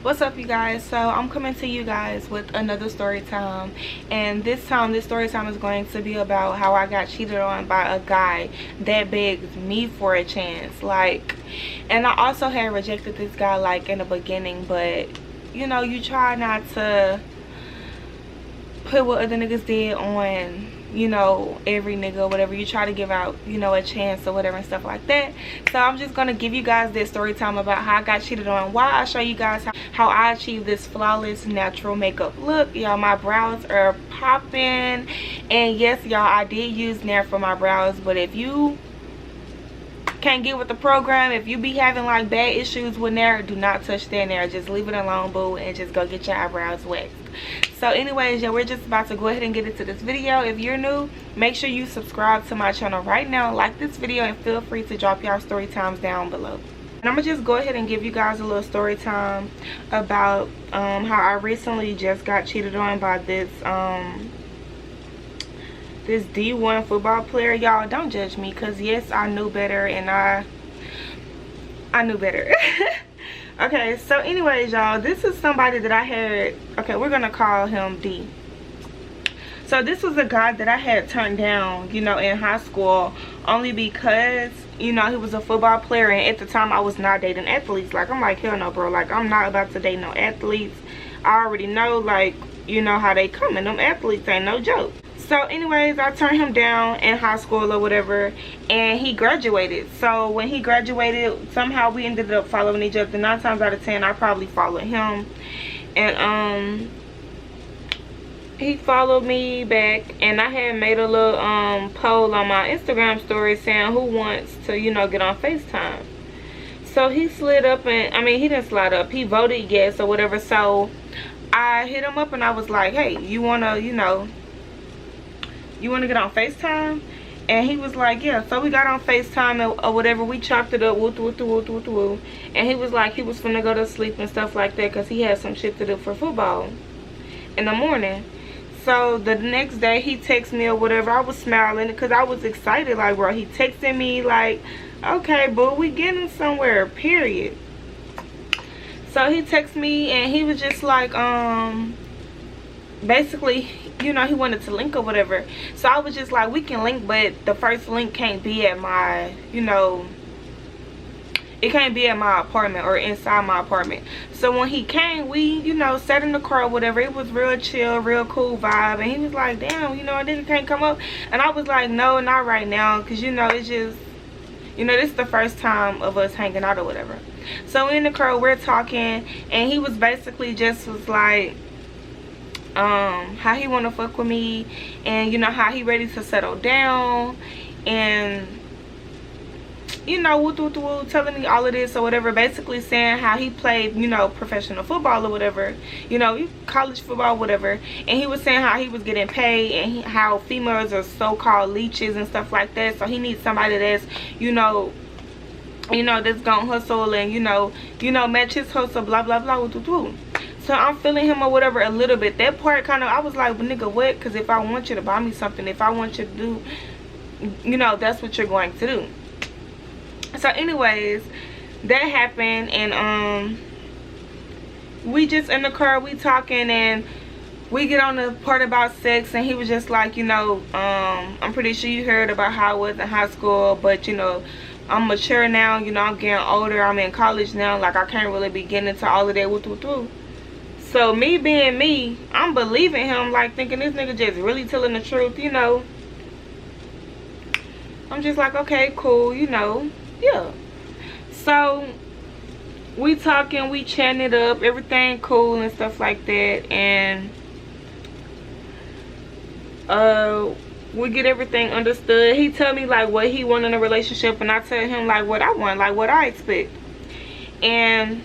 What's up, you guys? So I'm coming to you guys with another story time, and this time this story time is going to be about how I got cheated on by a guy that begged me for a chance. And I also had rejected this guy in the beginning, but you try not to put what other niggas did on every nigga or whatever. You try to give out a chance or whatever and stuff like that. So I'm just gonna give you guys this story time about how I got cheated on, why I show you guys how I achieved this flawless natural makeup look. Y'all, my brows are popping, and yes y'all, I did use nair for my brows, but if you can't get with the program, if you be having bad issues with nair, do not touch that nair. Just leave it alone, boo, and just go get your eyebrows waxed. So anyways, yeah, we're just about to go ahead and get into this video. If you're new, make sure you subscribe to my channel right now, like this video, and feel free to drop y'all story times down below. And I'm gonna just go ahead and give you guys a little story time about how I recently just got cheated on by this D1 football player. Y'all, don't judge me, because yes, I knew better, and I knew better. Okay, so anyways, y'all, this is somebody that I had, okay, we're gonna call him D. So this was a guy that I had turned down, in high school, only because he was a football player, and at the time I was not dating athletes. I'm like, hell no, bro. I'm not about to date no athletes. I already know, how they come, and them athletes ain't no joke. So anyways, I turned him down in high school or whatever, and he graduated. So when he graduated, somehow we ended up following each other. 9 times out of 10, I probably followed him, and he followed me back, and I had made a little poll on my Instagram story saying who wants to get on FaceTime. So he slid up, and I mean, he didn't slide up, he voted yes or whatever. So I hit him up and I was like, hey, you wanna get on FaceTime? And he was like, yeah. So we got on FaceTime or whatever. We chopped it up, and he was like, he was finna go to sleep and stuff like that, because he had some shit to do for football in the morning. So the next day he texted me or whatever. I was smiling because I was excited. Bro, he texted me okay, boo, we getting somewhere, period. So he texted me, and he was just basically, he wanted to link or whatever. So I was just like, we can link, but the first link can't be at my, it can't be at my apartment or inside my apartment. So when he came, we, sat in the car or whatever. It was real chill, real cool vibe. And he was like, damn, I didn't can't come up. And I was like, no, not right now, because it's just, this is the first time of us hanging out or whatever. So in the car, we're talking, and he was basically just was like, how he want to fuck with me, and how he ready to settle down, and telling me all of this or whatever, basically saying how he played professional football or whatever, college football, whatever. And he was saying how he was getting paid, and how females are so-called leeches and stuff like that. So he needs somebody that's that's gonna hustle and match his hustle, blah blah blah. So I'm feeling him or whatever a little bit. That part kind of, I was like, well, nigga, what? Because if I want you to buy me something, if I want you to do, that's what you're going to do. So anyways, that happened, and we just in the car, we talking, and we get on the part about sex, and he was just like, I'm pretty sure you heard about how I was in high school, but I'm mature now, I'm getting older, I'm in college now, I can't really be getting into all of that. So me being me, I'm believing him, thinking this nigga just really telling the truth, I'm just like, okay, cool, yeah. So we talking, we chatting it up, everything cool and stuff like that, and we get everything understood. He tell me what he want in a relationship, and I tell him what I want, what I expect. And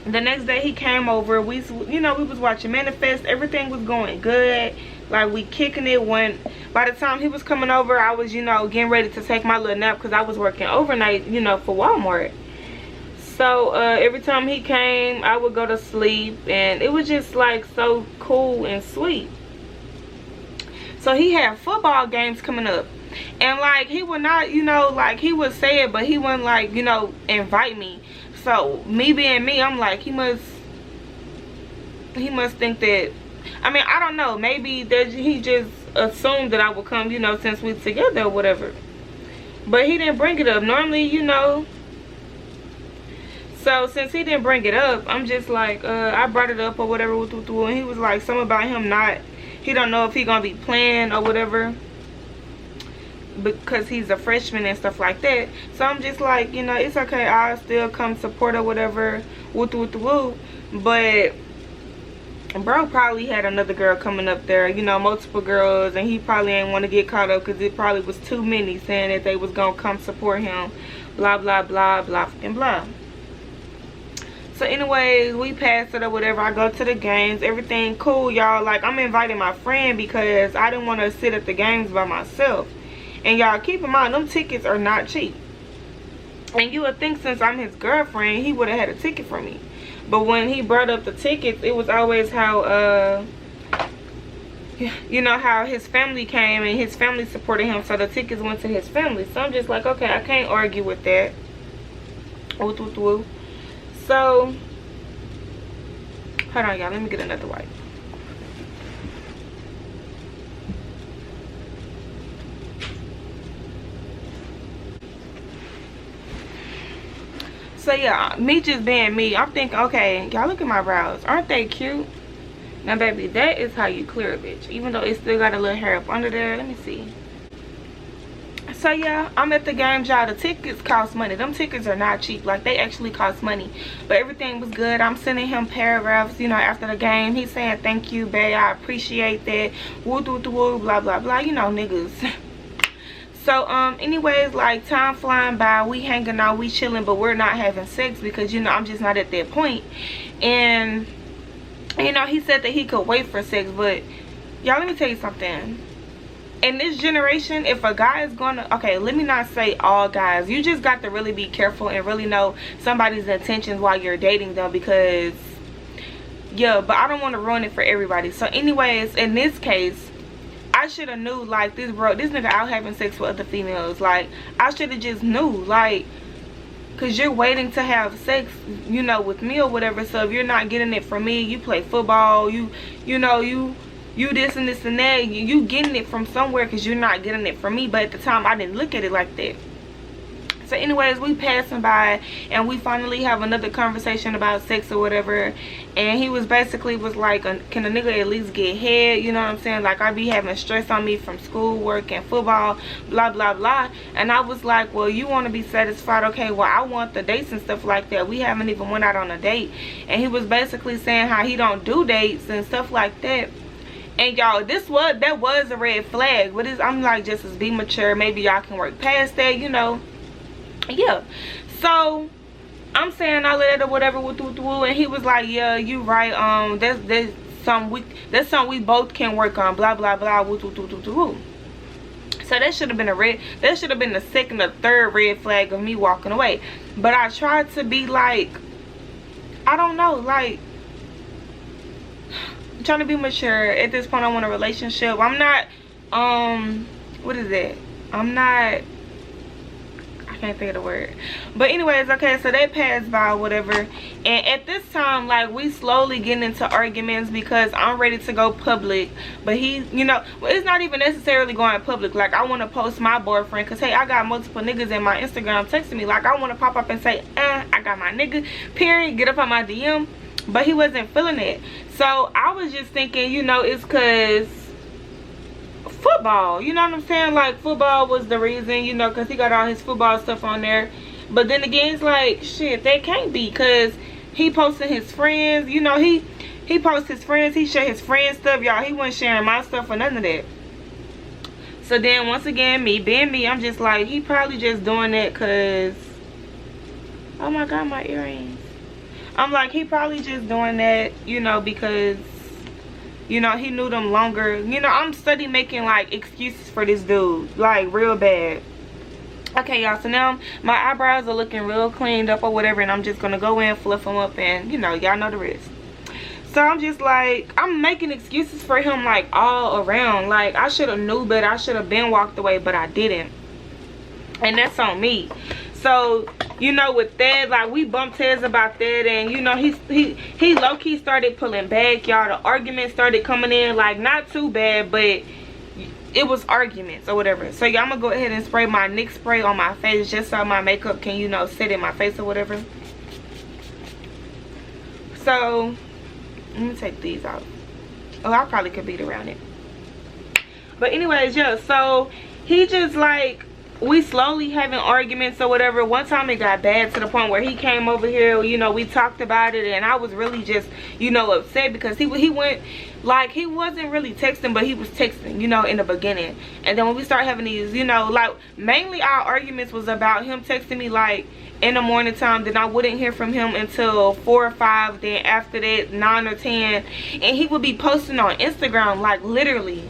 the next day he came over, we was watching Manifest, everything was going good, we kicking it. When by the time he was coming over, I was getting ready to take my little nap, because I was working overnight for Walmart. So every time he came, I would go to sleep, and it was just so cool and sweet. So he had football games coming up, and he would not, he would say it, but he wouldn't invite me. So me being me, I'm like, he must he must think that, I mean, I don't know, maybe that he just assumed that I would come, you know, since we together or whatever. But he didn't bring it up. Normally, you know. So since he didn't bring it up, I'm just like, I brought it up or whatever, and he was like, something about him not, he don't know if he gonna be playing or whatever, because he's a freshman and stuff like that. So I'm just like, you know, it's okay, I'll still come support or whatever, but bro probably had another girl coming up there, you know, multiple girls, and he probably ain't want to get caught up because it probably was too many saying that they was gonna come support him, blah blah blah blah and blah. So anyways, we passed it or whatever. I go to the games, everything cool, y'all. Like, I'm inviting my friend because I didn't want to sit at the games by myself. And y'all, keep in mind, them tickets are not cheap. And you would think since I'm his girlfriend, he would have had a ticket for me. But when he brought up the tickets, it was always how, you know, how his family came and his family supported him. So the tickets went to his family. So I'm just like, okay, I can't argue with that. So, hold on, y'all. Let me get another wipe. So, yeah, me just being me, I'm thinking, okay, y'all look at my brows. Aren't they cute? Now, baby, that is how you clear a bitch. Even though it still got a little hair up under there. Let me see. So yeah, I'm at the games, y'all. The tickets cost money. Them tickets are not cheap. Like, they actually cost money. But everything was good. I'm sending him paragraphs, you know, after the game. He's saying, thank you, babe, I appreciate that, woo blah blah blah, you know, niggas. So anyways, like, time flying by, we hanging out, we chilling, but we're not having sex because, you know, I'm just not at that point. And you know, he said that he could wait for sex, but y'all, let me tell you something. In this generation, if a guy is gonna, okay, let me not say all guys, you just got to really be careful and really know somebody's intentions while you're dating them, because yeah, but I don't want to ruin it for everybody. So anyways, in this case, I should have knew, like, this nigga out having sex with other females. Like, I should have just knew, like, because you're waiting to have sex, you know, with me or whatever. So if you're not getting it from me, you play football, you know, you this and this and that, you getting it from somewhere because you're not getting it from me. But at the time, I didn't look at it like that. So anyways, we passing by and we finally have another conversation about sex or whatever, and he was basically was like, can a nigga at least get head, you know what I'm saying? Like, I be having stress on me from school, work, and football, blah blah blah. And I was like, well, you want to be satisfied, okay, well, I want the dates and stuff like that. We haven't even went out on a date. And he was basically saying how he don't do dates and stuff like that. And y'all, that was a red flag. But I'm like, just as be mature, maybe y'all can work past that, you know. Yeah, so I'm saying all that or whatever, and he was like, yeah, you right, that's something we both can work on, blah blah blah, So that should have been the second or third red flag of me walking away. But I tried to be like, I don't know, like, I'm trying to be mature. At this point, I want a relationship. I'm not, what is it? I'm not, I can't think of the word. But anyways, okay, so they passed by or whatever. And at this time, like, we slowly getting into arguments because I'm ready to go public. But he, you know, well, it's not even necessarily going public. Like, I want to post my boyfriend because, hey, I got multiple niggas in my Instagram texting me. Like, I want to pop up and say, I got my nigga, period, get up on my DM. But he wasn't feeling it. So I was just thinking, you know, it's because football, you know what I'm saying? Like, football was the reason, you know, because he got all his football stuff on there. But then again, it's like, shit, that can't be, because he posted his friends, you know, he posts his friends, he share his friends stuff, y'all. He wasn't sharing my stuff or none of that. So then once again, me being me, I'm just like, he probably just doing that because, oh my god, my earrings. I'm like, he probably just doing that, you know, because, you know, he knew them longer. You know, I'm steady making, like, excuses for this dude. Like, real bad. Okay, y'all. So now my eyebrows are looking real cleaned up or whatever. And I'm just going to go in, fluff them up. And, you know, y'all know the rest. So I'm just like, I'm making excuses for him, like, all around. Like, I should have knew better. I should have been walked away. But I didn't. And that's on me. So you know, with that, like, we bumped heads about that. And you know, he low-key started pulling back, y'all. The arguments started coming in, like, not too bad, but it was arguments or whatever. So yeah, I'm gonna go ahead and spray my NYX spray on my face, just so my makeup can, you know, sit in my face or whatever. So let me take these out. Oh, I probably could beat around it. But anyways, yeah, so he just, like, we slowly having arguments or whatever. One time it got bad to the point where he came over here, you know, we talked about it, and I was really just, you know, upset because he went, like, he wasn't really texting, but he was texting, you know, in the beginning. And then when we started having these, you know, like, mainly our arguments was about him texting me, like, in the morning time, then I wouldn't hear from him until 4 or 5, then after that 9 or 10, and he would be posting on Instagram, like, literally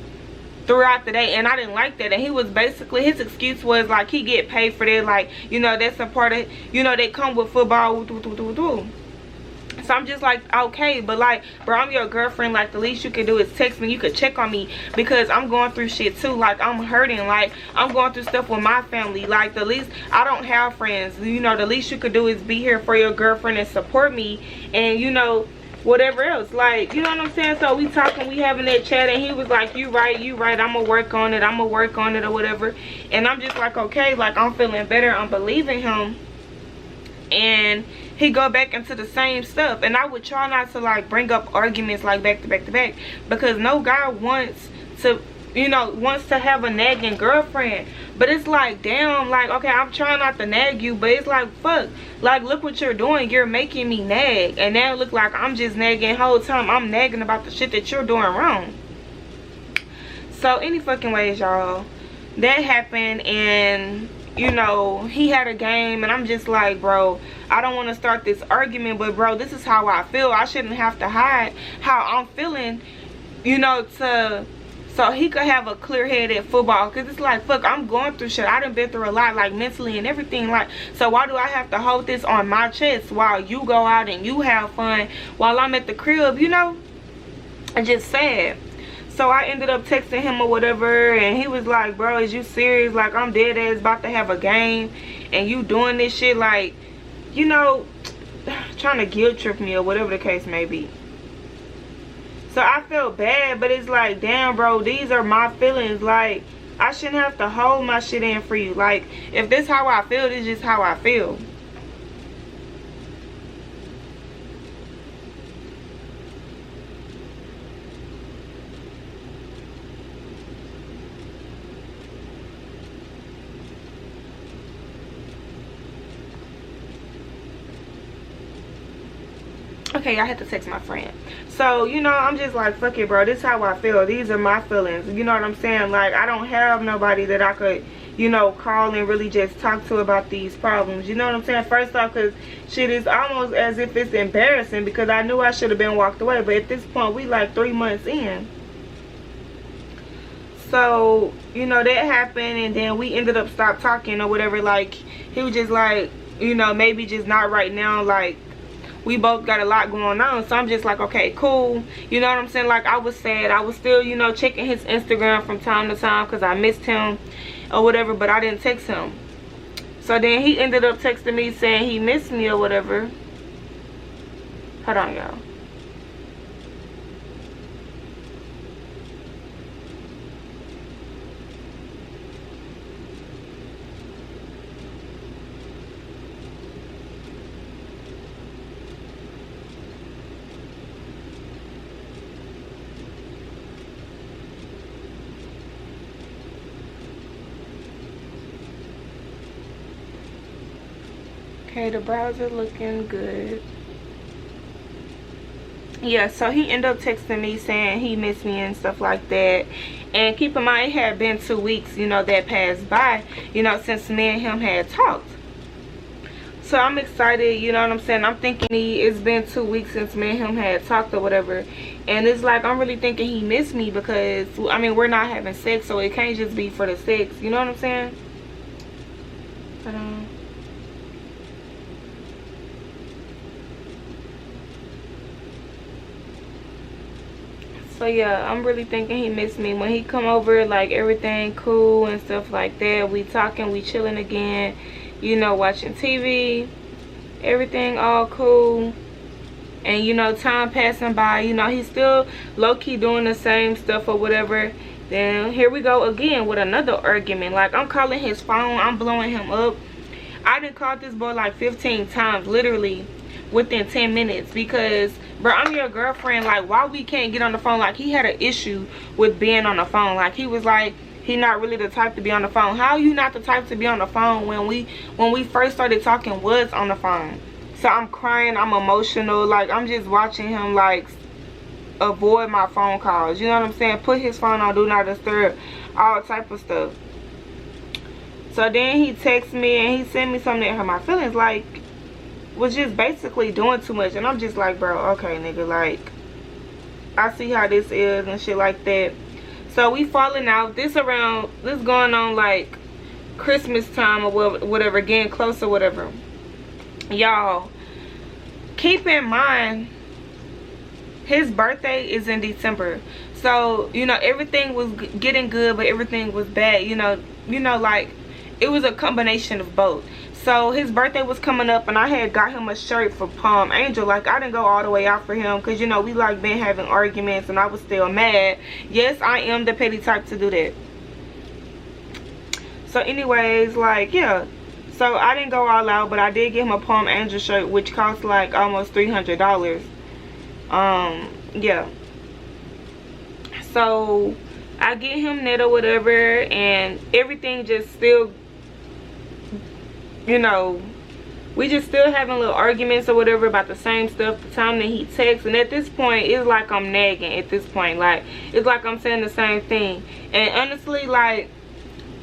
throughout the day, and I didn't like that. And he was basically, his excuse was like he get paid for that, like, you know, that's a part of, you know, they come with football. So I'm just like, okay, but like, bro, I'm your girlfriend. Like, the least you can do is text me. You could check on me because I'm going through shit too. Like, I'm hurting. Like, I'm going through stuff with my family. Like, the least, I don't have friends, you know, the least you could do is be here for your girlfriend and support me, and, you know, whatever else, like, you know what I'm saying? So we talking, we having that chat, and he was like, you right, I'm gonna work on it, or whatever. And I'm just like, okay, like, I'm feeling better, I'm believing him. And he go back into the same stuff, and I would try not to, like, bring up arguments, like, back to back to back, because no guy wants to, you know, wants to have a nagging girlfriend. But it's like, damn, like, okay, I'm trying not to nag you, but it's like, fuck, like, look what you're doing, you're making me nag. And now it look like I'm just nagging the whole time. I'm nagging about the shit that you're doing wrong. So any fucking ways, y'all, that happened. And, you know, he had a game, and I'm just like, bro, I don't want to start this argument, but bro, this is how I feel. I shouldn't have to hide how I'm feeling, you know, so he could have a clear head at football. Because it's like, fuck, I'm going through shit. I done been through a lot, like, mentally and everything. Like, so why do I have to hold this on my chest while you go out and you have fun while I'm at the crib, you know? It's just sad. So I ended up texting him or whatever, and he was like, bro, is you serious? Like, I'm dead ass about to have a game, and you doing this shit, like, you know, trying to guilt trip me or whatever the case may be. So I felt bad, but it's like, damn, bro, these are my feelings. Like, I shouldn't have to hold my shit in for you. Like, if this how I feel, this is just how I feel. Okay, I had to text my friend. So, you know, I'm just like, fuck it, bro, this is how I feel. These are my feelings, you know what I'm saying? Like, I don't have nobody that I could, you know, call and really just talk to about these problems, you know what I'm saying? First off, because shit is almost as if it's embarrassing, because I knew I should have been walked away, but at this point we like 3 months in. So, you know, that happened, and then we ended up stop talking or whatever. Like, he was just like, you know, maybe just not right now. Like, we both got a lot going on. So I'm just like, okay, cool, you know what I'm saying? Like, I was sad. I was still, you know, checking his Instagram from time to time because I missed him or whatever, but I didn't text him. So then he ended up texting me saying he missed me or whatever. Hold on, y'all. Okay, the browser looking good. Yeah, so he ended up texting me saying he missed me and stuff like that. And keep in mind, it had been 2 weeks, you know, that passed by, you know, since me and him had talked. So I'm excited, you know what I'm saying? I'm thinking it's been 2 weeks since me and him had talked or whatever. And it's like, I'm really thinking he missed me because, I mean, we're not having sex, so it can't just be for the sex, you know what I'm saying? So yeah, I'm really thinking he missed me. When he come over, like, everything cool and stuff like that. We talking, we chilling again. you know, watching TV, everything all cool. And, you know, time passing by, you know, he's still low-key doing the same stuff or whatever. Then here we go again with another argument. Like, I'm calling his phone, I'm blowing him up. I done called this boy like 15 times, literally within 10 minutes, because, bro, I'm your girlfriend. Like, why we can't get on the phone? Like, he had an issue with being on the phone. Like, he was like, he not really the type to be on the phone. How you not the type to be on the phone when we first started talking was on the phone? So I'm crying, I'm emotional. Like, I'm just watching him, like, avoid my phone calls. You know what I'm saying? Put his phone on do not disturb, all type of stuff. So then he texts me and he sent me something that hurt my feelings. Like, was just basically doing too much. And I'm just like, bro, okay, nigga, like, I see how this is and shit like that. So we falling out. This going on like Christmas time or whatever, getting close or whatever. Y'all, keep in mind, his birthday is in December. So, you know, everything was getting good, but everything was bad. You know, like, it was a combination of both. So his birthday was coming up and I had got him a shirt for Palm Angel. Like, I didn't go all the way out for him because, you know, we like been having arguments and I was still mad. Yes, I am the petty type to do that. So anyways, like, yeah. So I didn't go all out, but I did get him a Palm Angel shirt, which cost like almost $300. Yeah. So I get him that or whatever, and everything just still, you know, we just still having little arguments or whatever about the same stuff. The time that he texts, and at this point it's like I'm nagging. At this point, like, it's like I'm saying the same thing. And honestly, like,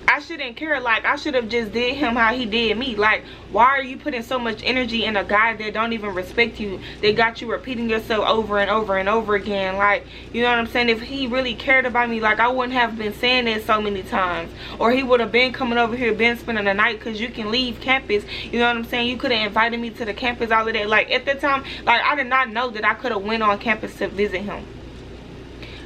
I shouldn't care. Like, I should have just did him how he did me. Like, why are you putting so much energy in a guy that don't even respect you? They got you repeating yourself over and over and over again. Like, you know what I'm saying? If he really cared about me, like, I wouldn't have been saying that so many times. Or he would have been coming over here, been spending the night, because you can leave campus. You know what I'm saying? You could have invited me to the campus, all of that. Like, at the time, like, I did not know that I could have went on campus to visit him.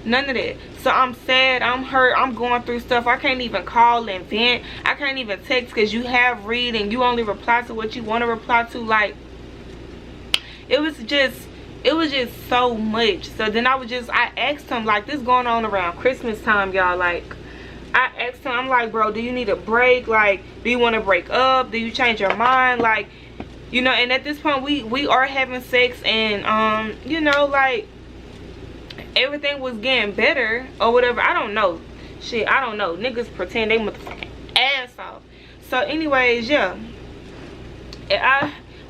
None of that. So I'm sad, I'm hurt, I'm going through stuff. I can't even call and vent. I can't even text because you have read and you only reply to what you want to reply to. Like, it was just so much. So then I asked him, like, this going on around Christmas time, y'all. Like, I asked him, I'm like, bro, do you need a break? Like, do you want to break up? Do you change your mind? Like, you know, and at this point we are having sex, and you know, like, everything was getting better or whatever. I don't know. Shit, I don't know. Niggas pretend they motherfucking ass off. So anyways, yeah.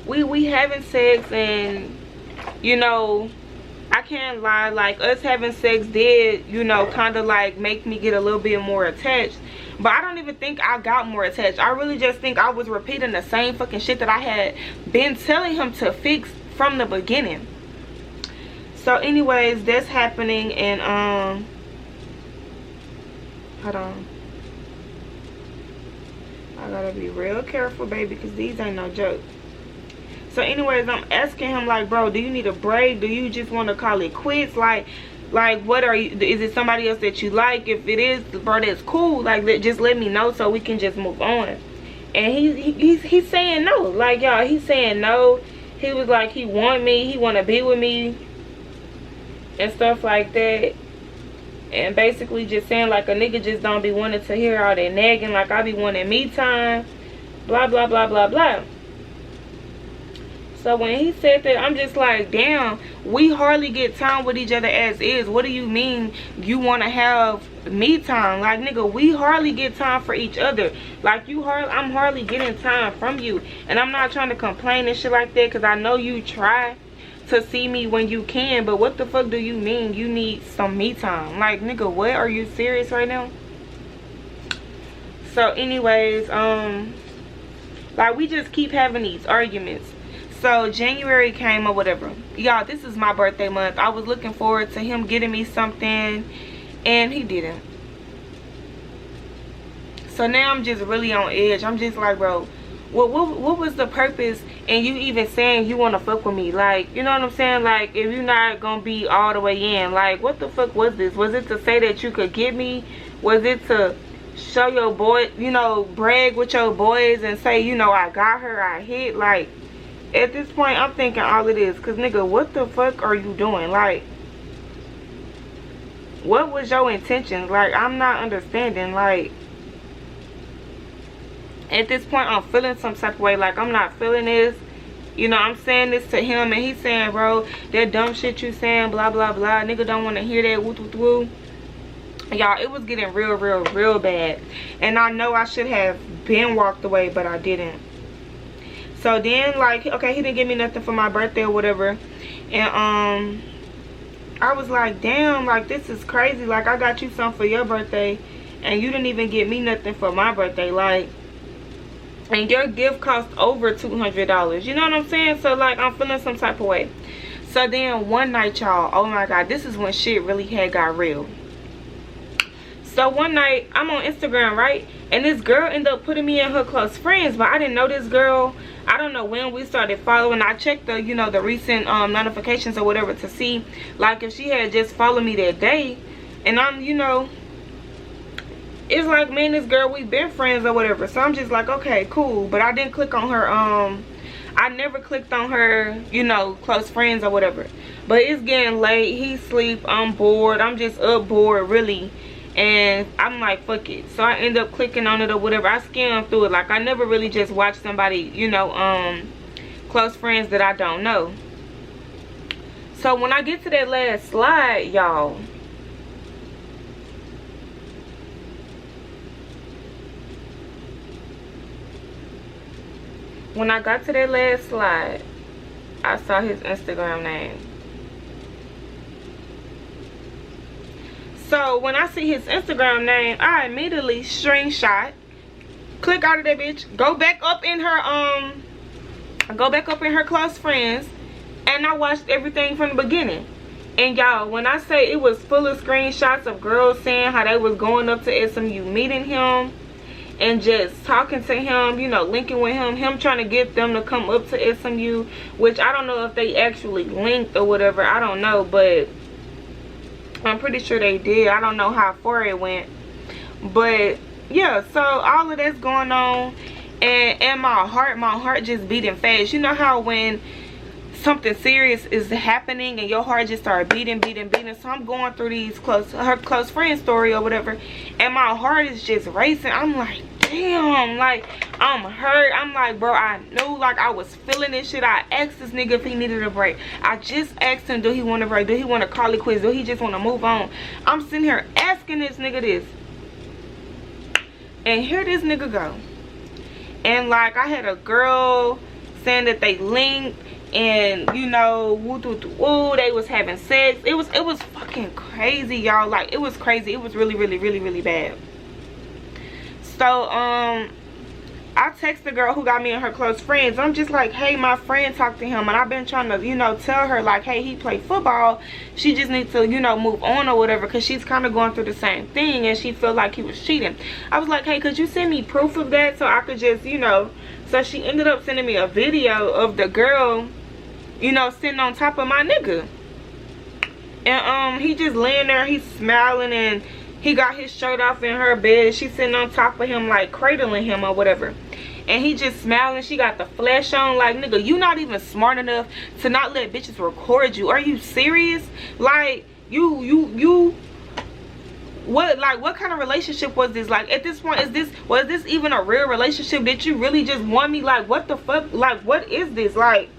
We having sex, and, you know, I can't lie. Like, us having sex did, you know, kind of like make me get a little bit more attached. But I don't even think I got more attached. I really just think I was repeating the same fucking shit that I had been telling him to fix from the beginning. So anyways, that's happening, and hold on, I gotta be real careful, baby, because these ain't no joke. So anyways, I'm asking him, like, bro, do you need a break? Do you just want to call it quits? Like what are you, is it somebody else that you like? If it is, bro, that's cool. Like, just let me know so we can just move on. And he's saying no. Like, y'all, he's saying no. He was like, he want me, he want to be with me and stuff like that. And basically just saying, like, a nigga just don't be wanting to hear all that nagging. Like, I be wanting me time, blah blah blah blah blah. So when he said that, I'm just like, damn, we hardly get time with each other as is. What do you mean you want to have me time? Like, nigga, we hardly get time for each other. Like, I'm hardly getting time from you. And I'm not trying to complain and shit like that, because I know you try to see me when you can, but what the fuck do you mean you need some me time? Like, nigga, what? Are you serious right now? So anyways, like, we just keep having these arguments. So January came or whatever. Y'all, this is my birthday month. I was looking forward to him getting me something, and he didn't. So now I'm just really on edge. I'm just like, bro, what was the purpose in you even saying you want to fuck with me? Like, you know what I'm saying? Like, if you're not gonna be all the way in, like, what the fuck was this? Was it to say that you could get me? Was it to show your boy, you know, brag with your boys and say, you know, I got her, I hit. Like, at this point, I'm thinking all of this. Because, nigga, what the fuck are you doing? Like, what was your intentions? Like, I'm not understanding. Like, at this point, I'm feeling some type of way. Like, I'm not feeling this. You know, I'm saying this to him, and he's saying, bro, that dumb shit you saying, blah, blah, blah. Nigga don't want to hear that, woo, woo, woo. Y'all, it was getting real bad. And I know I should have been walked away, but I didn't. So then, like, okay, he didn't give me nothing for my birthday or whatever. And, I was like, damn, like, this is crazy. Like, I got you something for your birthday, and you didn't even get me nothing for my birthday. Like, and your gift cost over $200. You know what I'm saying? So, like, I'm feeling some type of way. So then one night, y'all, oh my God, this is when shit really had got real. So one night, I'm on Instagram, right? And this girl ended up putting me in her close friends, but I didn't know this girl. I don't know when we started following. I checked the, you know, the recent notifications or whatever to see, like, if she had just followed me that day. And I'm, you know, it's like, me and this girl, we've been friends or whatever. So I'm just like, okay, cool. But I didn't click on her, I never clicked on her, you know, close friends or whatever. But it's getting late. He sleep. I'm bored. I'm just up bored, really. And I'm like, fuck it. So I end up clicking on it or whatever. I skimmed through it. Like, I never really just watched somebody, you know, close friends that I don't know. So when I get to that last slide, y'all, when I got to that last slide, I saw his Instagram name. So when I see his Instagram name, I immediately screenshot, click out of that bitch, go back up in her close friends, and I watched everything from the beginning. And y'all, when I say it was full of screenshots of girls saying how they was going up to SMU, meeting him and just talking to him, you know, linking with him trying to get them to come up to SMU, which I don't know if they actually linked or whatever, I don't know, but I'm pretty sure they did. I don't know how far it went, but yeah. So all of that's going on, and my heart just beating fast. You know how when something serious is happening and your heart just starts beating. So I'm going through these her close friend story or whatever, and my heart is just racing. I'm like, damn, like, I'm hurt. I'm like, bro, I knew, like, I was feeling this shit. I asked this nigga if he needed a break. I just asked him, do he want a break? Do he want to call it quits? Do he just want to move on? I'm sitting here asking this nigga this, and here this nigga go. And like, I had a girl saying that they linked, and you know, woo, they was having sex. It was fucking crazy, y'all. Like, it was crazy. It was really bad. So I text the girl who got me and her close friends. I'm just like, hey, my friend talked to him, and I've been trying to, you know, tell her, like, hey, he played football. She just needs to, you know, move on or whatever, because she's kind of going through the same thing, and she felt like he was cheating. I was like, hey, could you send me proof of that so I could just, you know. So she ended up sending me a video of the girl, you know, sitting on top of my nigga. And he just laying there, he's smiling, and he got his shirt off in her bed. She's sitting on top of him, like cradling him or whatever. And he just smiling. She got the flash on. Like, nigga, you not even smart enough to not let bitches record you. Are you serious? Like, you what, like, what kind of relationship was this? Like, at this point, was this even a real relationship? Did you really just want me? Like, what the fuck? Like, what is this? Like,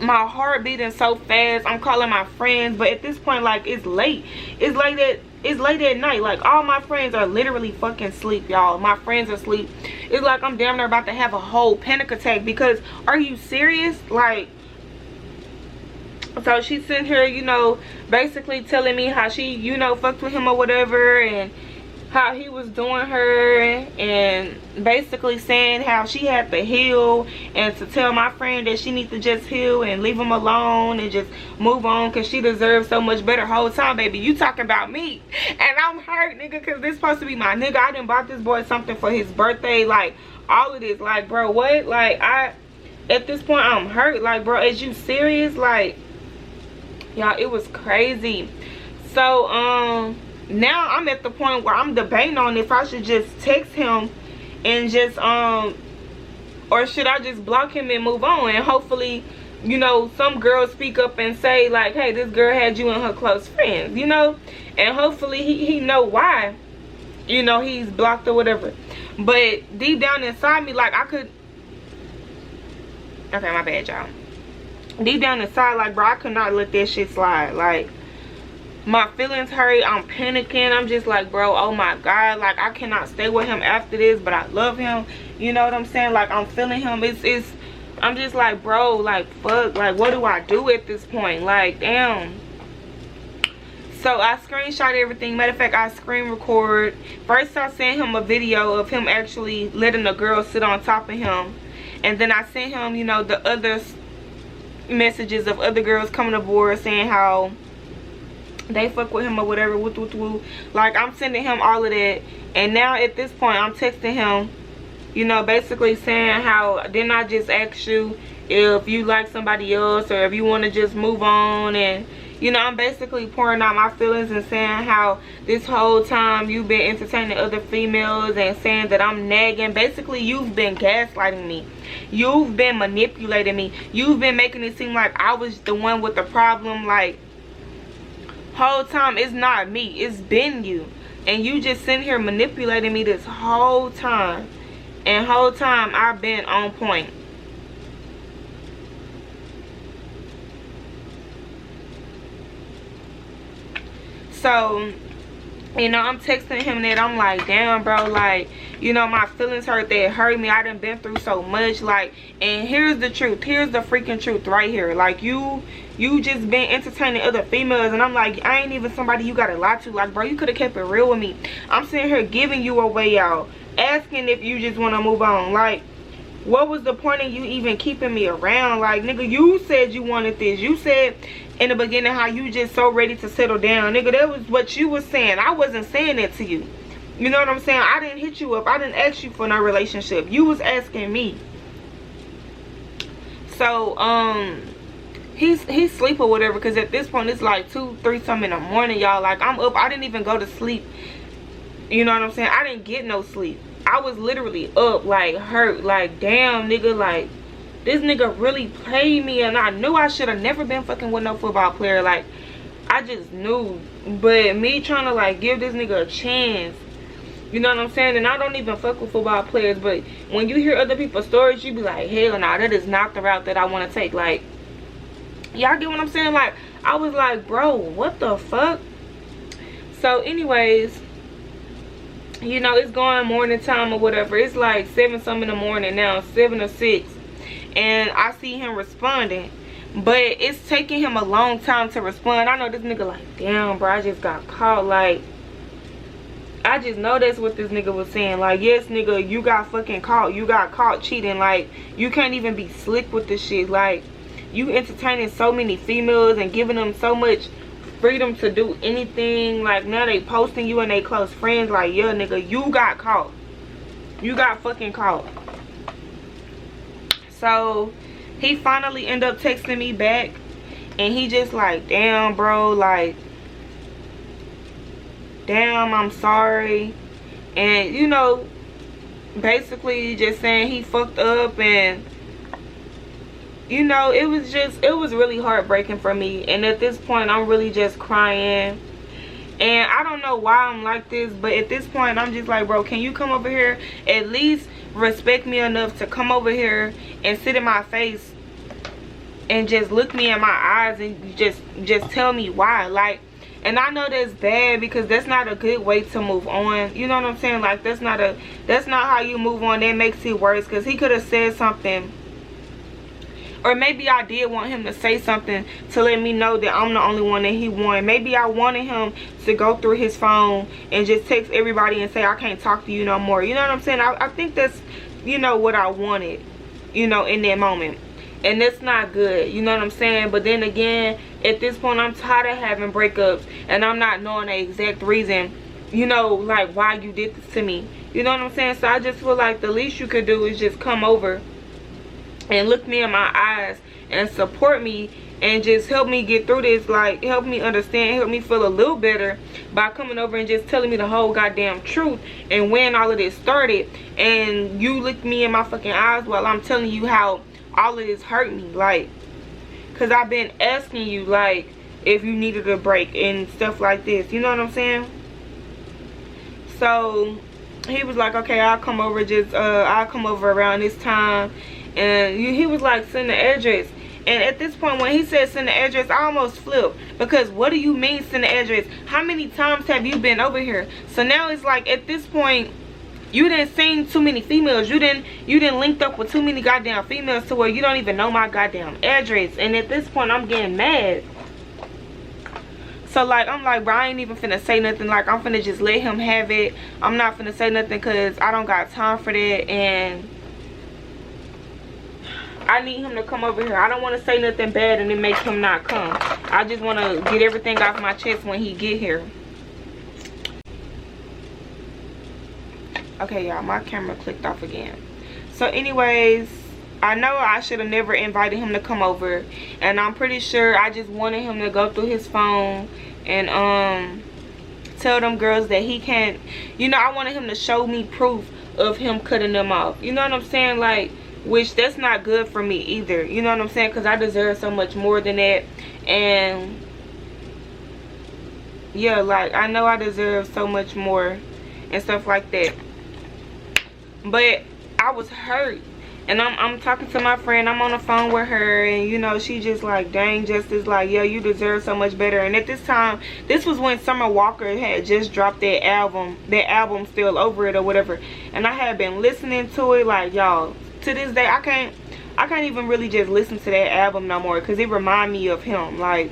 my heart beating so fast. I'm calling my friends, but at this point, like, it's late. It's late at night. Like, all my friends are literally fucking asleep, y'all. My friends are asleep. It's like I'm damn near about to have a whole panic attack, because are you serious? Like, so she's sitting here, you know, basically telling me how she, you know, fucked with him or whatever, and how he was doing her, and basically saying how she had to heal, and to tell my friend that she needs to just heal and leave him alone and just move on, because she deserves so much better. Whole time, baby, you talking about me, and I'm hurt, nigga, because this supposed to be my nigga. I done bought this boy something for his birthday. Like, all of this, like, bro, what? Like, at this point, I'm hurt. Like, bro, is you serious? Like, y'all, it was crazy. So now I'm at the point where I'm debating on if I should just text him and just or should I just block him and move on, and hopefully, you know, some girls speak up and say like, hey, this girl had you in her close friends, you know, and hopefully he know why, you know, he's blocked or whatever. But deep down inside me, like, I could, okay, my bad, y'all. Deep down inside, like, bro, I could not let that shit slide. Like, my feelings hurt. I'm panicking. I'm just like, bro, oh my god, like, I cannot stay with him after this, but I love him, you know what I'm saying? Like, I'm feeling him. It's I'm just like, bro, like, fuck, like, what do I do at this point? Like, damn. So I screenshot everything. Matter of fact, I screen record. First I sent him a video of him actually letting the girl sit on top of him, and then I sent him, you know, the other messages of other girls coming aboard saying how they fuck with him or whatever, woo, woo, woo. Like, I'm sending him all of that, and now at this point I'm texting him, you know, basically saying how, didn't I just ask you if you like somebody else or if you want to just move on? And, you know, I'm basically pouring out my feelings and saying how this whole time you've been entertaining other females and saying that I'm nagging. Basically, you've been gaslighting me. You've been manipulating me. You've been making it seem like I was the one with the problem. Like, whole time it's not me, it's been you. And you just sitting here manipulating me this whole time. And whole time I've been on point. So, you know, I'm texting him that. I'm like, damn, bro, like, you know, my feelings hurt. That hurt me. I done been through so much. Like, and here's the truth. Here's the freaking truth right here. Like, you just been entertaining other females, and I'm like, I ain't even somebody you gotta lie to. Like, bro, you could have kept it real with me. I'm sitting here giving you a way out, asking if you just want to move on. Like, what was the point of you even keeping me around? Like, nigga, you said you wanted this. You said in the beginning how you just so ready to settle down. Nigga, that was what you was saying. I wasn't saying that to you. You know what I'm saying? I didn't hit you up. I didn't ask you for no relationship. You was asking me. So, he's sleep or whatever, because at this point it's like 2, 3 something in the morning, y'all. Like, I'm up. I didn't even go to sleep. You know what I'm saying? I didn't get no sleep. I was literally up, like, hurt. Like, damn, nigga, like, this nigga really played me, and I knew I should have never been fucking with no football player. Like, I just knew. But me trying to, like, give this nigga a chance, you know what I'm saying? And I don't even fuck with football players, but when you hear other people's stories, you be like, hell nah, that is not the route that I want to take. Like, y'all get what I'm saying? Like, I was like, bro, what the fuck? So anyways, you know, it's going morning time or whatever. It's like 7 something in the morning now, 7 or 6. And I see him responding, but it's taking him a long time to respond. I know this nigga like, damn, bro, I just got caught. Like, I just know that's what this nigga was saying. Like, yes, nigga, you got fucking caught. You got caught cheating. Like, you can't even be slick with this shit. Like, you entertaining so many females and giving them so much freedom to do anything. Like, now they posting you and they close friends. Like, yeah, nigga, you got caught. You got fucking caught. So he finally ended up texting me back, and he just like, damn, bro, like, damn, I'm sorry. And, you know, basically just saying he fucked up. And, you know, it was really heartbreaking for me. And at this point, I'm really just crying. And I don't know why I'm like this, but at this point, I'm just like, bro, can you come over here? At least respect me enough to come over here and sit in my face and just look me in my eyes and just tell me why. Like, and I know that's bad, because that's not a good way to move on. You know what I'm saying? Like, that's not how you move on. That makes it worse, because he could have said something. Or maybe I did want him to say something to let me know that I'm the only one that he wanted. Maybe I wanted him to go through his phone and just text everybody and say, I can't talk to you no more. You know what I'm saying? I think that's, you know, what I wanted, you know, in that moment. And that's not good. You know what I'm saying? But then again, at this point, I'm tired of having breakups. And I'm not knowing the exact reason, you know, like, why you did this to me. You know what I'm saying? So I just feel like the least you could do is just come over and look me in my eyes and support me and just help me get through this, like help me understand, help me feel a little better by coming over and just telling me the whole goddamn truth and when all of this started. And you look me in my fucking eyes while I'm telling you how all of this hurt me, like, because I've been asking you, like, if you needed a break and stuff like this, you know what I'm saying? So he was like, okay, I'll come over, just I'll come over around this time. And he was like, send the address. And at this point, when he said send the address, I almost flipped, because what do you mean send the address? How many times have you been over here? So now it's like, at this point, you didn't seen too many females, you didn't linked up with too many goddamn females to where you don't even know my goddamn address. And at this point, I'm getting mad. So like, I'm like, bro, I ain't even finna say nothing. Like, I'm finna just let him have it. I'm not finna say nothing because I don't got time for that. And I need him to come over here. I don't want to say nothing bad and it makes him not come. I just want to get everything off my chest when he get here. Okay, y'all, my camera clicked off again. So anyways, I know I should have never invited him to come over, and I'm pretty sure I just wanted him to go through his phone and tell them girls that he can't, you know, I wanted him to show me proof of him cutting them off, you know what I'm saying? Like, which that's not good for me either, you know what I'm saying? Because I deserve so much more than that. And yeah, like, I know I deserve so much more and stuff like that. But I was hurt, and I'm talking to my friend. I'm on the phone with her, and you know, she just like, dang, Justice, like, yeah, you deserve so much better. And at this time, this was when Summer Walker had just dropped that album Still Over It or whatever, and I had been listening to it. Like, y'all, to this day, I can't even really just listen to that album no more, because it remind me of him, like,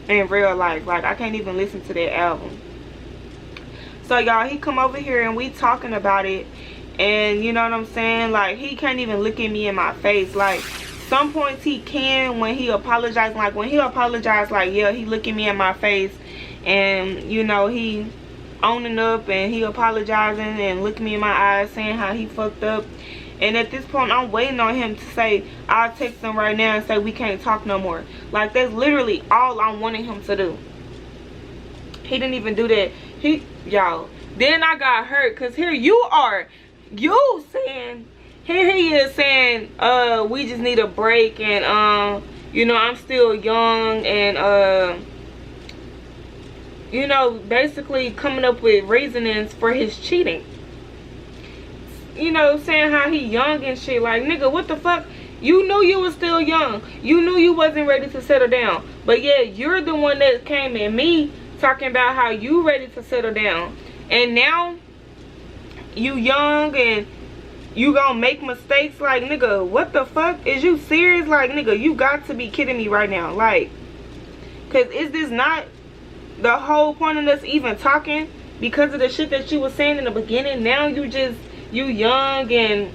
in real life. Like, I can't even listen to that album. So y'all, he come over here and we talking about it, and you know what I'm saying, like, he can't even look at me in my face. Like, some points he can when he apologized. Like, when he apologized, like, yeah, he looking me in my face, and you know, he owning up and he apologizing and looking me in my eyes saying how he fucked up. And at this point, I'm waiting on him to say, I'll text him right now and say we can't talk no more. Like, that's literally all I'm wanting him to do. He didn't even do that. Y'all, then I got hurt, because here you are, you saying, here he is saying, we just need a break, and you know, I'm still young, and you know, basically coming up with reasonings for his cheating. You know, saying how he young and shit. Like, nigga, what the fuck? You knew you was still young. You knew you wasn't ready to settle down. But yeah, you're the one that came at me talking about how you ready to settle down, and now you young and you gonna make mistakes. Like, nigga, what the fuck? Is you serious? Like, nigga, you got to be kidding me right now. Like, cause is this not the whole point of us even talking? Because of the shit that you was saying in the beginning, now you young and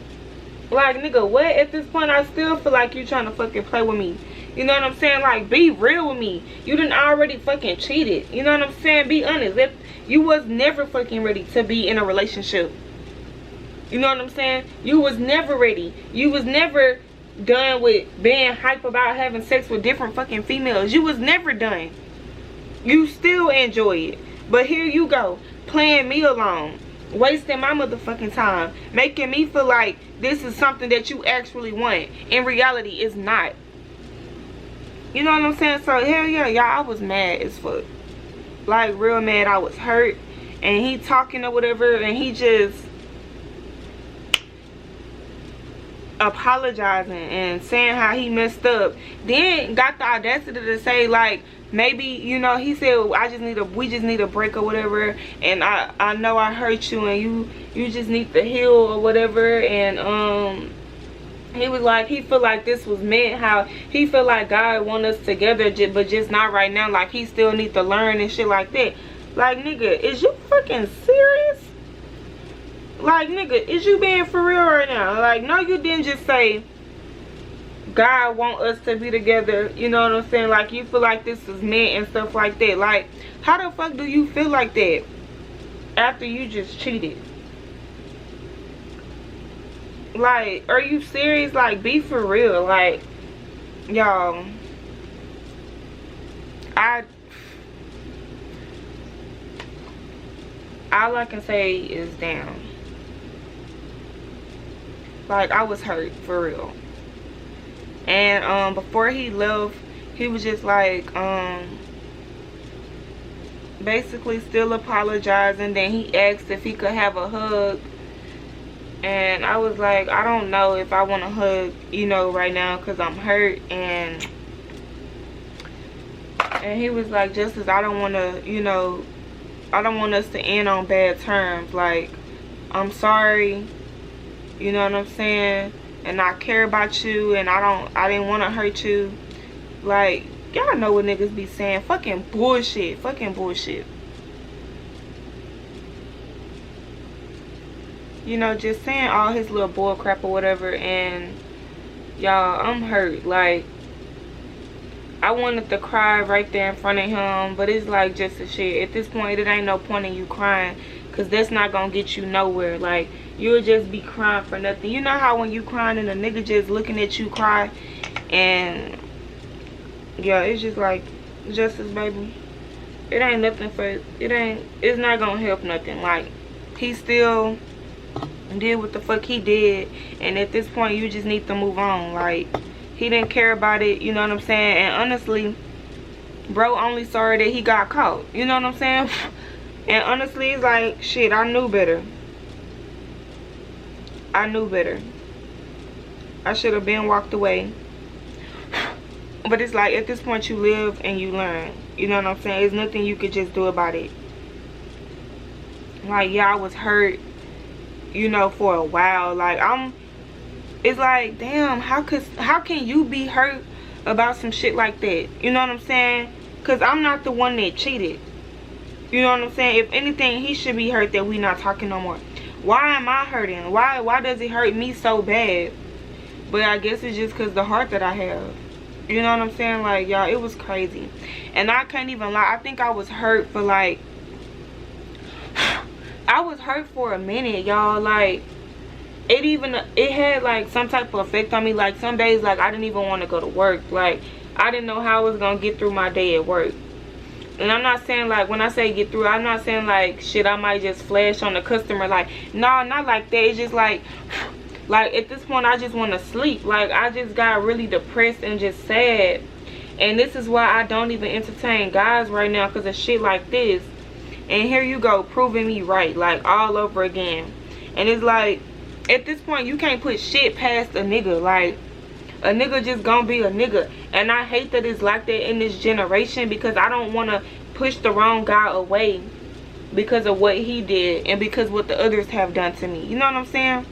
like, nigga, what? At this point, I still feel like you trying to fucking play with me. You know what I'm saying? Like, be real with me. You done already fucking cheated. You know what I'm saying? Be honest. If you was never fucking ready to be in a relationship. You know what I'm saying? You was never ready. You was never done with being hype about having sex with different fucking females. You was never done. You still enjoy it. But here you go, playing me along. Wasting my motherfucking time. Making me feel like this is something that you actually want. In reality, it's not. You know what I'm saying? So, hell yeah, y'all, I was mad as fuck. Like, real mad. I was hurt. And he talking or whatever, and he just apologizing and saying how he messed up. Then got the audacity to say, like, maybe, you know, he said, we just need a break or whatever, and I know I hurt you, and you just need to heal or whatever. And he was like, he feel like this was meant, how he feel like God want us together, but just not right now. Like, he still need to learn and shit like that. Like, nigga, is you fucking serious? Like, nigga, is you being for real right now? Like, no, you didn't just say God want us to be together. You know what I'm saying? Like, you feel like this is meant and stuff like that. Like, how the fuck do you feel like that after you just cheated? Like, are you serious? Like, be for real. Like, y'all, all I can say is damn. Like, I was hurt for real. And before he left, he was just like basically still apologizing. Then he asked if he could have a hug, and I was like, I don't know if I want to hug, you know, right now, because I'm hurt. And he was like, just as I don't want to, you know, I don't want us to end on bad terms. Like, I'm sorry, you know what I'm saying, and I care about you, and I didn't want to hurt you. Like, y'all know what niggas be saying. Fucking bullshit. Fucking bullshit. You know, just saying all his little bull crap or whatever. And y'all, I'm hurt. Like, I wanted to cry right there in front of him, but it's like just a shit. At this point, it ain't no point in you crying, because that's not gonna get you nowhere. Like, you'll just be crying for nothing. You know how when you crying and a nigga just looking at you cry, and yeah, it's just like, justice, baby, it ain't nothing for it. It's not gonna help nothing. Like, he still did what the fuck he did, and at this point you just need to move on. Like, he didn't care about it, you know what I'm saying? And honestly, bro only sorry that he got caught, you know what I'm saying? And honestly, it's like, shit, I knew better. I knew better. I should have been walked away. But it's like, at this point, you live and you learn. You know what I'm saying? There's nothing you could just do about it. Like, yeah, I was hurt, you know, for a while. Like, it's like, damn, how can you be hurt about some shit like that? You know what I'm saying? Because I'm not the one that cheated. You know what I'm saying? If anything, he should be hurt that we not talking no more. Why am I hurting? Why does it hurt me so bad? But I guess it's just because the heart that I have. You know what I'm saying? Like, y'all, it was crazy. And I can't even lie. I think I was hurt for like, I was hurt for a minute, y'all. Like, it had like some type of effect on me. Like, some days, like, I didn't even want to go to work. Like, I didn't know how I was going to get through my day at work. And I'm not saying, like, when I say get through, I'm not saying, like, shit, I might just flash on the customer. Like, no, not like that. It's just like at this point, I just want to sleep. Like, I just got really depressed and just sad. And this is why I don't even entertain guys right now, because of shit like this. And here you go, proving me right, like, all over again. And it's like, at this point, you can't put shit past a nigga. Like, a nigga just gonna be a nigga. And I hate that it's like that in this generation, because I don't want to push the wrong guy away because of what he did and because what the others have done to me. You know what I'm saying?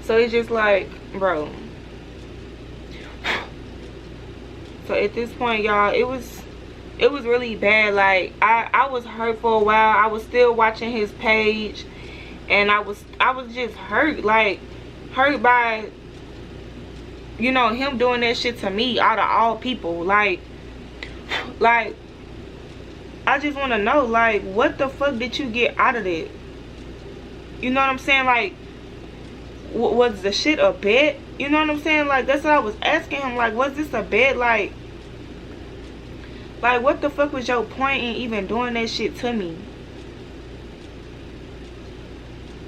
So it's just like, bro. So at this point, y'all, it was really bad. Like, I was hurt for a while. I was still watching his page, and I was just hurt. Like, hurt by, you know, him doing that shit to me out of all people. Like I just want to know, like, what the fuck did you get out of it? You know what I'm saying? Like, was the shit a bet? You know what I'm saying? Like, that's what I was asking him. Like, was this a bet? Like, what the fuck was your point in even doing that shit to me?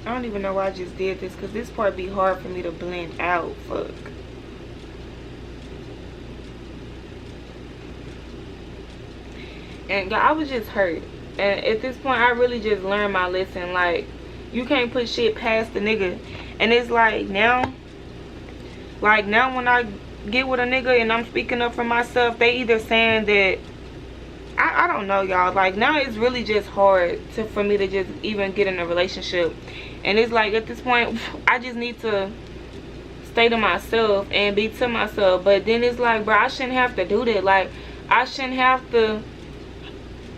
I don't even know why I just did this, because this part be hard for me to blend out. Fuck. And I was just hurt. And at this point, I really just learned my lesson. Like, you can't put shit past the nigga. And it's like, now when I get with a nigga and I'm speaking up for myself, they either saying that, I don't know, y'all. Like, now it's really just hard for me to just even get in a relationship. And it's like, at this point, I just need to stay to myself and be to myself. But then it's like, bro, I shouldn't have to do that. Like, I shouldn't have to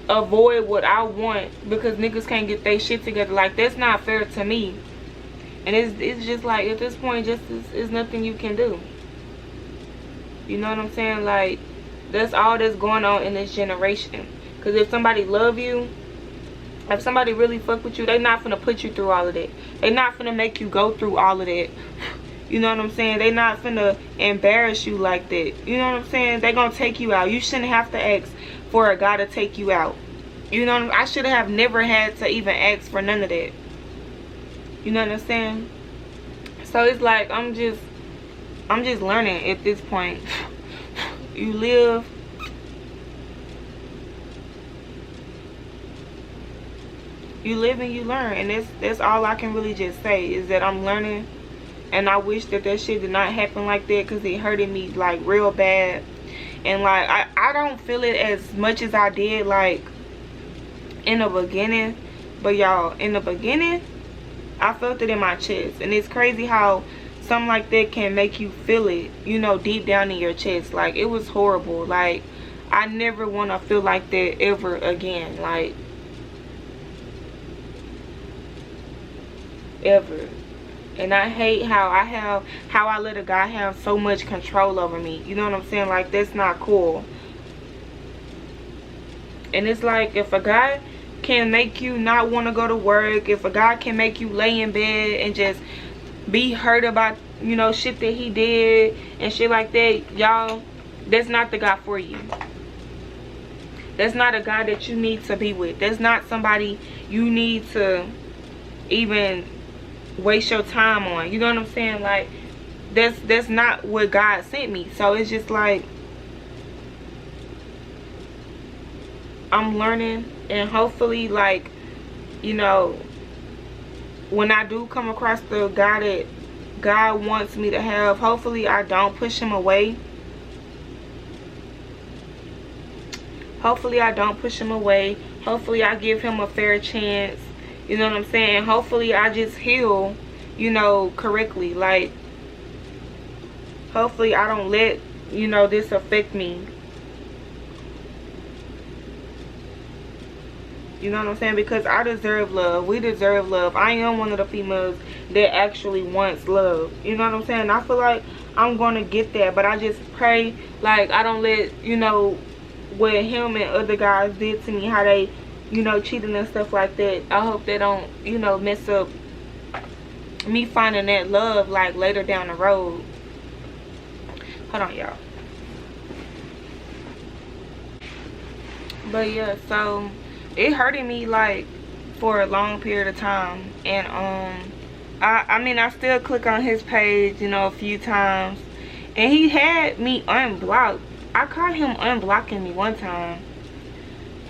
avoid what I want because niggas can't get their shit together. Like, that's not fair to me. And it's just like, at this point, just is nothing you can do. You know what I'm saying? Like, that's all that's going on in this generation. Because if somebody love you, if somebody really fuck with you, they not finna put you through all of that. They not finna make you go through all of that. You know what I'm saying? They not finna embarrass you like that. You know what I'm saying? They gonna take you out. You shouldn't have to ask for a guy to take you out. You know what I should have never had to even ask for none of that. You know what I'm saying? So it's like I'm just learning at this point. You live and you learn, and that's all I can really just say, is that I'm learning. And I wish that shit did not happen like that, because it hurted me like real bad. And like I don't feel it as much as I did like in the beginning. But y'all, in the beginning I felt it in my chest. And it's crazy how something like that can make you feel it, you know, deep down in your chest. Like, it was horrible. Like, I never want to feel like that ever again. Like, ever. And I hate how I let a guy have so much control over me. You know what I'm saying? Like, that's not cool. And it's like, if a guy can make you not want to go to work, if a guy can make you lay in bed and just be hurt about, you know, shit that he did and shit like that, y'all, that's not the guy for you. That's not a guy that you need to be with. That's not somebody you need to even waste your time on. You know what I'm saying? Like, that's not what God sent me. So it's just like, I'm learning, and hopefully, like, you know, when I do come across the guy that God wants me to have, hopefully I don't push him away. Hopefully I don't push him away. Hopefully I give him a fair chance. You know what I'm saying? Hopefully I just heal, you know, correctly. Like, hopefully I don't let, you know, this affect me. You know what I'm saying? Because I deserve love. We deserve love. I am one of the females that actually wants love. You know what I'm saying? I feel like I'm going to get that. But I just pray, like, I don't let, you know, what him and other guys did to me, how they, you know, cheated and stuff like that. I hope they don't, you know, mess up me finding that love, like, later down the road. Hold on, y'all. But yeah, so it hurted me like for a long period of time. And I mean, I still click on his page, you know, a few times, and he had me unblocked. I caught him unblocking me one time,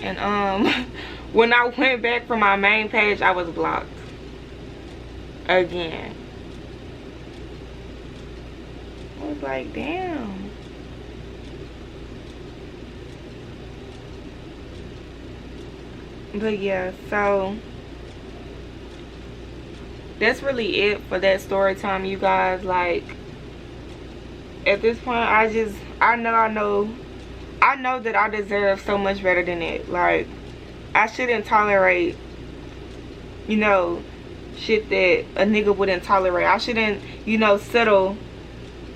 and when I went back from my main page, I was blocked again. I was like, damn. But yeah, so that's really it for that story time, you guys. Like, at this point, I know that I deserve so much better than it. Like, I shouldn't tolerate, you know, shit that a nigga wouldn't tolerate. I shouldn't, you know, settle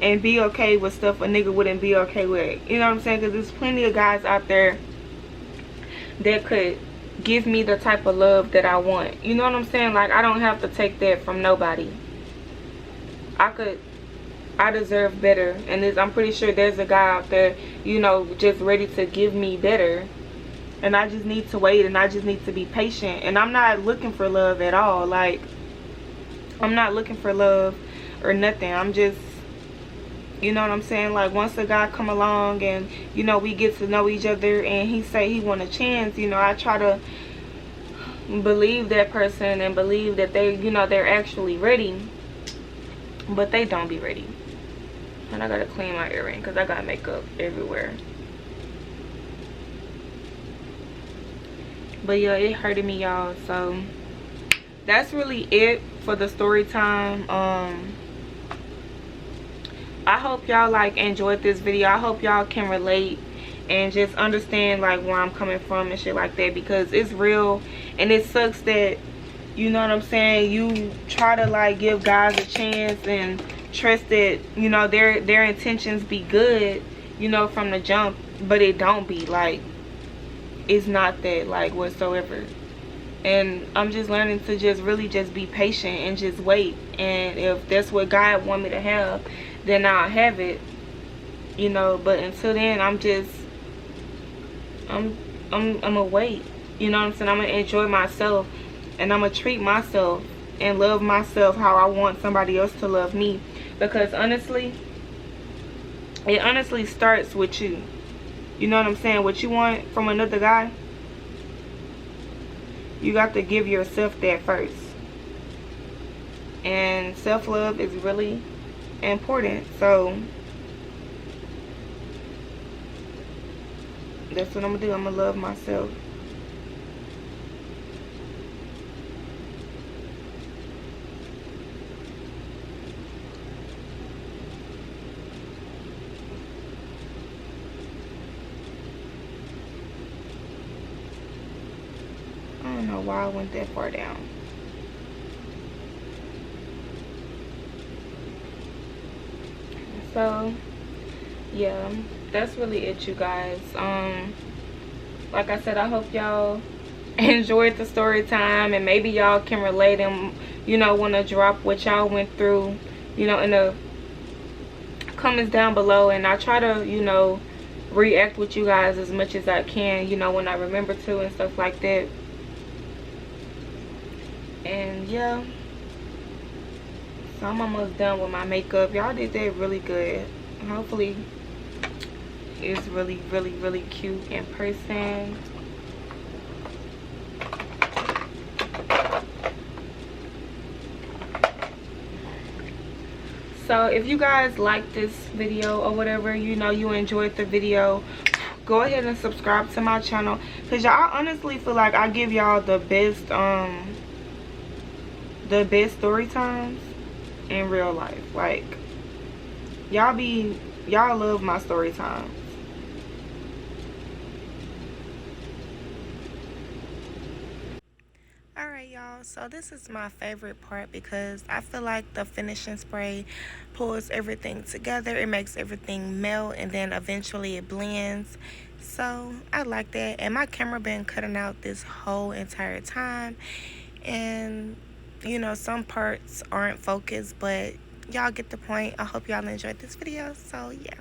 and be okay with stuff a nigga wouldn't be okay with. You know what I'm saying? Because there's plenty of guys out there that could give me the type of love that I want. You know what I'm saying? Like, I don't have to take that from nobody. I deserve better. And I'm pretty sure there's a guy out there, you know, just ready to give me better. And I just need to wait, and I just need to be patient. And I'm not looking for love at all. Like, I'm not looking for love or nothing. I'm just, you know what I'm saying? Like, once a guy come along and, you know, we get to know each other and he say he want a chance, you know, I try to believe that person and believe that they, you know, they're actually ready. But they don't be ready. And I gotta clean my earring because I got makeup everywhere. But yeah, it hurted me, y'all. So that's really it for the story time. I hope y'all like enjoyed this video. I hope y'all can relate and just understand like where I'm coming from and shit like that, because it's real. And it sucks that, you know what I'm saying, you try to like give guys a chance and trust that, you know, their intentions be good, you know, from the jump, but it don't be. Like, it's not that, like, whatsoever. And I'm just learning to just really just be patient and just wait. And if that's what God want me to have, then I'll have it, you know. But until then, I'm gonna wait, you know what I'm saying. I'm gonna enjoy myself, and I'm gonna treat myself and love myself how I want somebody else to love me. Because honestly, it honestly starts with you. You know what I'm saying? What you want from another guy, you got to give yourself that first. And self-love is really important. So that's what I'm gonna do. I'm gonna love myself. I don't know why I went that far down. So yeah, that's really it, you guys. Like I said, I hope y'all enjoyed the story time, and maybe y'all can relate and, you know, want to drop what y'all went through, you know, in the comments down below. And I try to, you know, react with you guys as much as I can, you know, when I remember to and stuff like that. And yeah, so I'm almost done with my makeup. Y'all did that really good. Hopefully it's really, really, really cute in person. So if you guys like this video or whatever, you know, you enjoyed the video, go ahead and subscribe to my channel, because y'all, honestly feel like I give y'all the best story times in real life. Like, y'all love my story times. Alright, y'all, so this is my favorite part, because I feel like the finishing spray pulls everything together. It makes everything melt, and then eventually it blends. So I like that. And my camera been cutting out this whole entire time, and you know, some parts aren't focused, but y'all get the point. I hope y'all enjoyed this video. So yeah.